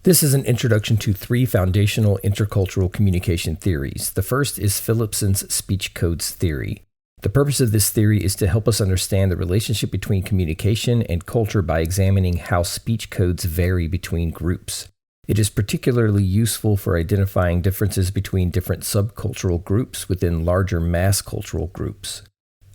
This is an introduction to 3 foundational intercultural communication theories. The first is Philippson's speech codes theory. The purpose of this theory is to help us understand the relationship between communication and culture by examining how speech codes vary between groups. It is particularly useful for identifying differences between different subcultural groups within larger mass cultural groups.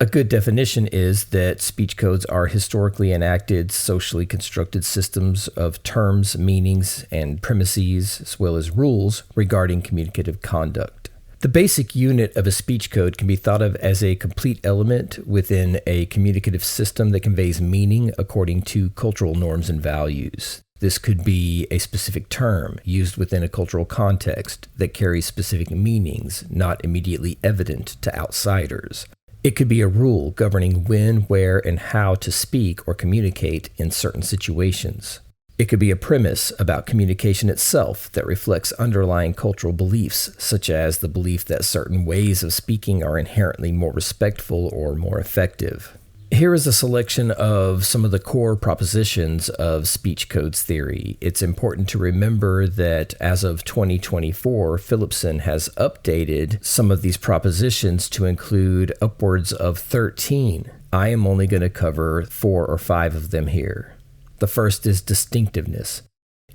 A good definition is that speech codes are historically enacted, socially constructed systems of terms, meanings, and premises, as well as rules regarding communicative conduct. The basic unit of a speech code can be thought of as a complete element within a communicative system that conveys meaning according to cultural norms and values. This could be a specific term used within a cultural context that carries specific meanings not immediately evident to outsiders. It could be a rule governing when, where, and how to speak or communicate in certain situations. It could be a premise about communication itself that reflects underlying cultural beliefs, such as the belief that certain ways of speaking are inherently more respectful or more effective. Here is a selection of some of the core propositions of speech codes theory. It's important to remember that as of 2024, Philippson has updated some of these propositions to include upwards of 13. I am only going to cover 4 or 5 of them here. The first is distinctiveness.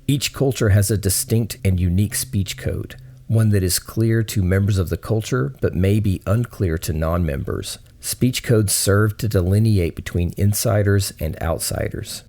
Each culture has a distinct and unique speech code, one that is clear to members of the culture but may be unclear to non-members. Speech codes serve to delineate between insiders and outsiders.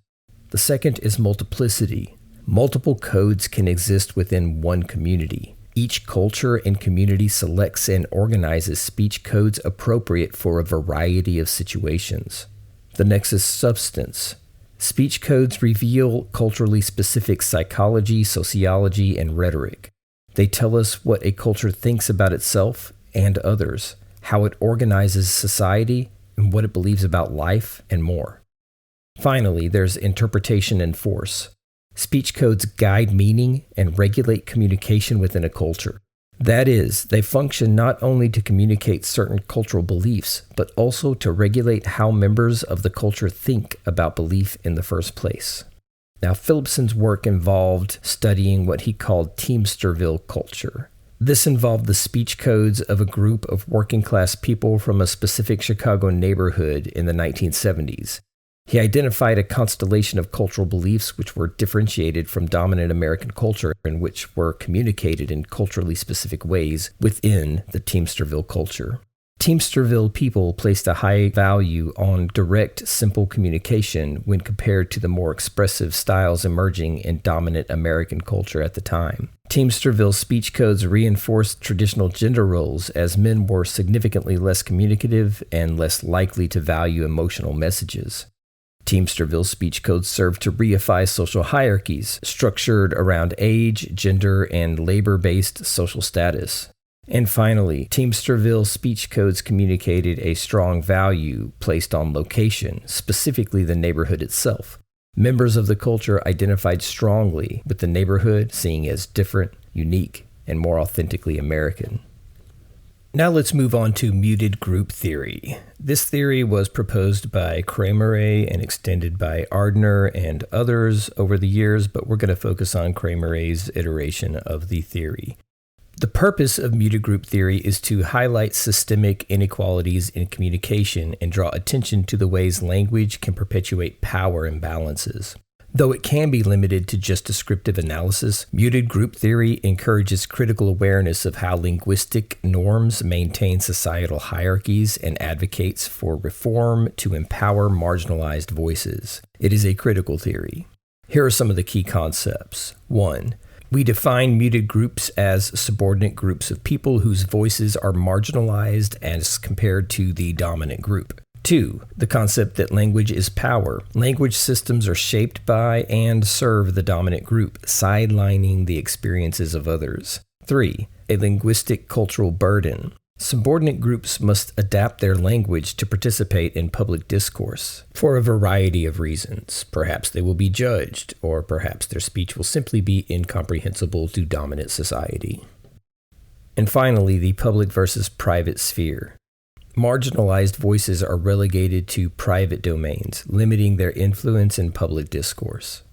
The second is multiplicity. Multiple codes can exist within one community. Each culture and community selects and organizes speech codes appropriate for a variety of situations. The next is substance. Speech codes reveal culturally specific psychology, sociology, and rhetoric. They tell us what a culture thinks about itself and others, how it organizes society, and what it believes about life, and more. Finally, there's interpretation and force. Speech codes guide meaning and regulate communication within a culture. That is, they function not only to communicate certain cultural beliefs, but also to regulate how members of the culture think about belief in the first place. Now, Philippson's work involved studying what he called Teamsterville culture. This involved the speech codes of a group of working-class people from a specific Chicago neighborhood in the 1970s. He identified a constellation of cultural beliefs which were differentiated from dominant American culture and which were communicated in culturally specific ways within the Teamsterville culture. Teamsterville people placed a high value on direct, simple communication when compared to the more expressive styles emerging in dominant American culture at the time. Teamsterville speech codes reinforced traditional gender roles as men were significantly less communicative and less likely to value emotional messages. Teamsterville speech codes served to reify social hierarchies structured around age, gender, and labor-based social status. And finally, Teamsterville speech codes communicated a strong value placed on location, specifically the neighborhood itself. Members of the culture identified strongly with the neighborhood, seeing as different, unique, and more authentically American. Now let's move on to muted group theory. This theory was proposed by Kramer and extended by Ardner and others over the years, but we're going to focus on Kramer's iteration of the theory. The purpose of muted group theory is to highlight systemic inequalities in communication and draw attention to the ways language can perpetuate power imbalances. Though it can be limited to just descriptive analysis, muted group theory encourages critical awareness of how linguistic norms maintain societal hierarchies and advocates for reform to empower marginalized voices. It is a critical theory. Here are some of the key concepts. 1. We define muted groups as subordinate groups of people whose voices are marginalized as compared to the dominant group. 2. The concept that language is power. Language systems are shaped by and serve the dominant group, sidelining the experiences of others. 3. A linguistic cultural burden. Subordinate groups must adapt their language to participate in public discourse for a variety of reasons. Perhaps they will be judged, or perhaps their speech will simply be incomprehensible to dominant society. And finally, the public versus private sphere. Marginalized voices are relegated to private domains, limiting their influence in public discourse.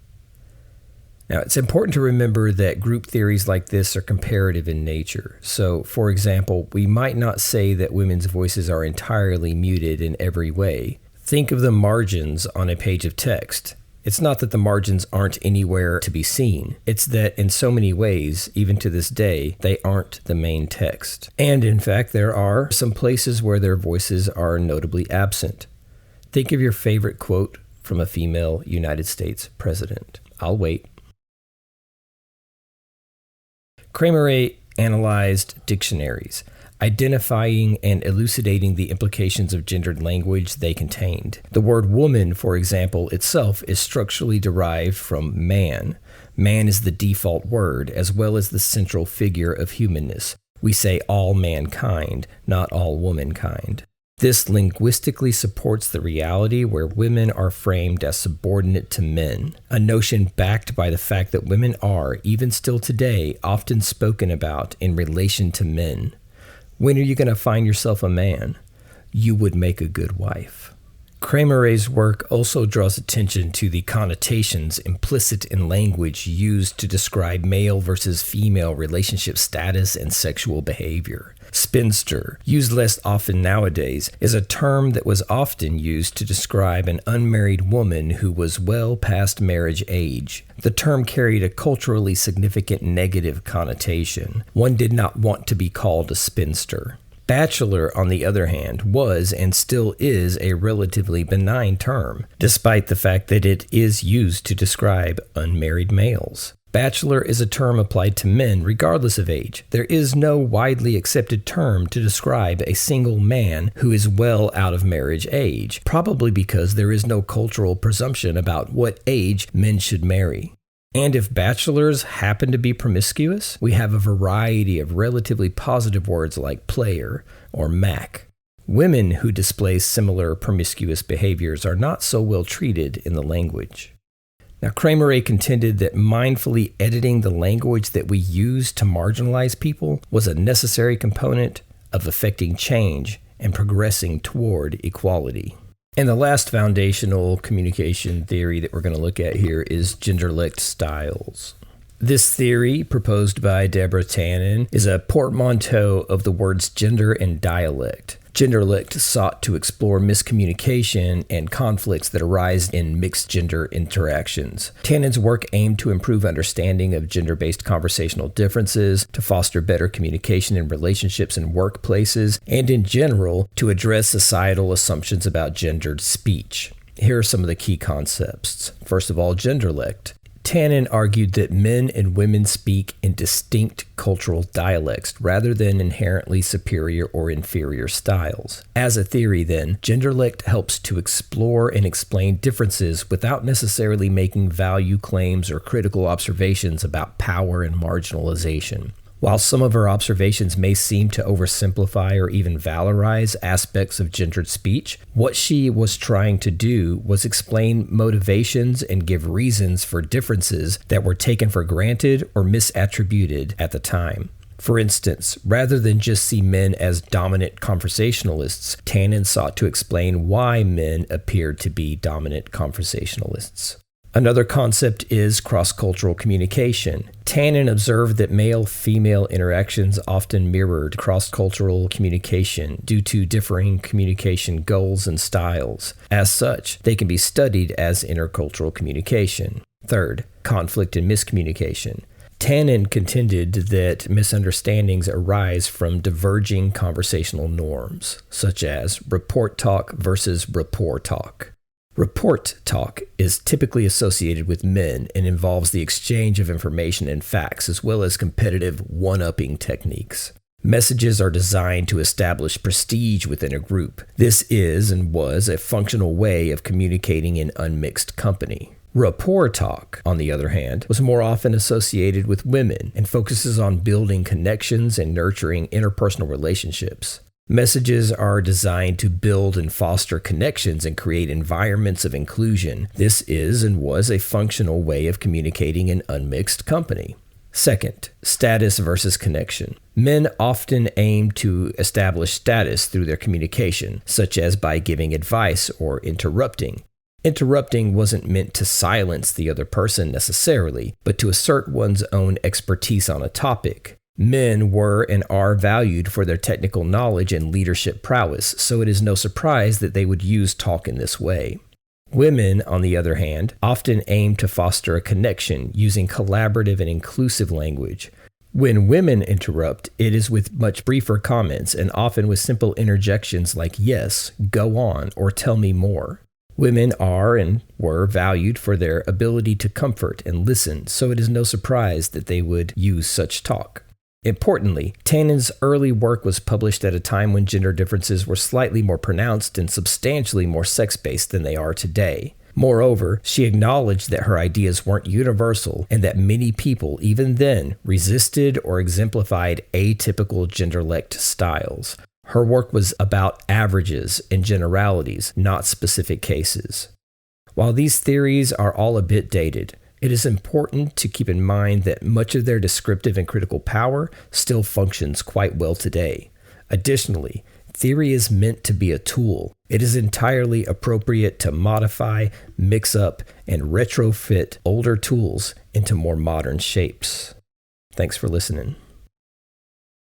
Now, it's important to remember that group theories like this are comparative in nature. So, for example, we might not say that women's voices are entirely muted in every way. Think of the margins on a page of text. It's not that the margins aren't anywhere to be seen. It's that in so many ways, even to this day, they aren't the main text. And in fact, there are some places where their voices are notably absent. Think of your favorite quote from a female United States president. I'll wait. Kramer analyzed dictionaries, identifying and elucidating the implications of gendered language they contained. The word woman, for example, itself is structurally derived from man. Man is the default word, as well as the central figure of humanness. We say all mankind, not all womankind. This linguistically supports the reality where women are framed as subordinate to men, a notion backed by the fact that women are, even still today, often spoken about in relation to men. When are you going to find yourself a man? You would make a good wife. Kramer's work also draws attention to the connotations implicit in language used to describe male versus female relationship status and sexual behavior. Spinster, used less often nowadays, is a term that was often used to describe an unmarried woman who was well past marriage age. The term carried a culturally significant negative connotation. One did not want to be called a spinster. Bachelor, on the other hand, was and still is a relatively benign term, despite the fact that it is used to describe unmarried males. Bachelor is a term applied to men regardless of age. There is no widely accepted term to describe a single man who is well out of marriage age, probably because there is no cultural presumption about what age men should marry. And if bachelors happen to be promiscuous, we have a variety of relatively positive words like player or mac. Women who display similar promiscuous behaviors are not so well treated in the language. Now, Kramer contended that mindfully editing the language that we use to marginalize people was a necessary component of effecting change and progressing toward equality. And the last foundational communication theory that we're going to look at here is Genderlect styles. This theory, proposed by Deborah Tannen, is a portmanteau of the words gender and dialect. Genderlect sought to explore miscommunication and conflicts that arise in mixed gender interactions. Tannen's work aimed to improve understanding of gender-based conversational differences, to foster better communication in relationships and workplaces, and in general, to address societal assumptions about gendered speech. Here are some of the key concepts. First of all, Genderlect. Tannen argued that men and women speak in distinct cultural dialects rather than inherently superior or inferior styles. As a theory, then, Genderlect helps to explore and explain differences without necessarily making value claims or critical observations about power and marginalization. While some of her observations may seem to oversimplify or even valorize aspects of gendered speech, what she was trying to do was explain motivations and give reasons for differences that were taken for granted or misattributed at the time. For instance, rather than just see men as dominant conversationalists, Tannen sought to explain why men appeared to be dominant conversationalists. Another concept is cross-cultural communication. Tannen observed that male-female interactions often mirrored cross-cultural communication due to differing communication goals and styles. As such, they can be studied as intercultural communication. Third, conflict and miscommunication. Tannen contended that misunderstandings arise from diverging conversational norms, such as report talk versus rapport talk. Report talk is typically associated with men and involves the exchange of information and facts as well as competitive one-upping techniques. Messages are designed to establish prestige within a group. This is and was a functional way of communicating in unmixed company. Rapport talk, on the other hand, was more often associated with women and focuses on building connections and nurturing interpersonal relationships. Messages are designed to build and foster connections and create environments of inclusion. This is and was a functional way of communicating in unmixed company. Second, status versus connection. Men often aim to establish status through their communication, such as by giving advice or interrupting. Interrupting wasn't meant to silence the other person necessarily, but to assert one's own expertise on a topic. Men were and are valued for their technical knowledge and leadership prowess, so it is no surprise that they would use talk in this way. Women, on the other hand, often aim to foster a connection using collaborative and inclusive language. When women interrupt, it is with much briefer comments and often with simple interjections like yes, go on, or tell me more. Women are and were valued for their ability to comfort and listen, so it is no surprise that they would use such talk. Importantly, Tanen's early work was published at a time when gender differences were slightly more pronounced and substantially more sex-based than they are today. Moreover, she acknowledged that her ideas weren't universal and that many people, even then, resisted or exemplified atypical genderlect styles. Her work was about averages and generalities, not specific cases. While these theories are all a bit dated, it is important to keep in mind that much of their descriptive and critical power still functions quite well today. Additionally, theory is meant to be a tool. It is entirely appropriate to modify, mix up, and retrofit older tools into more modern shapes. Thanks for listening.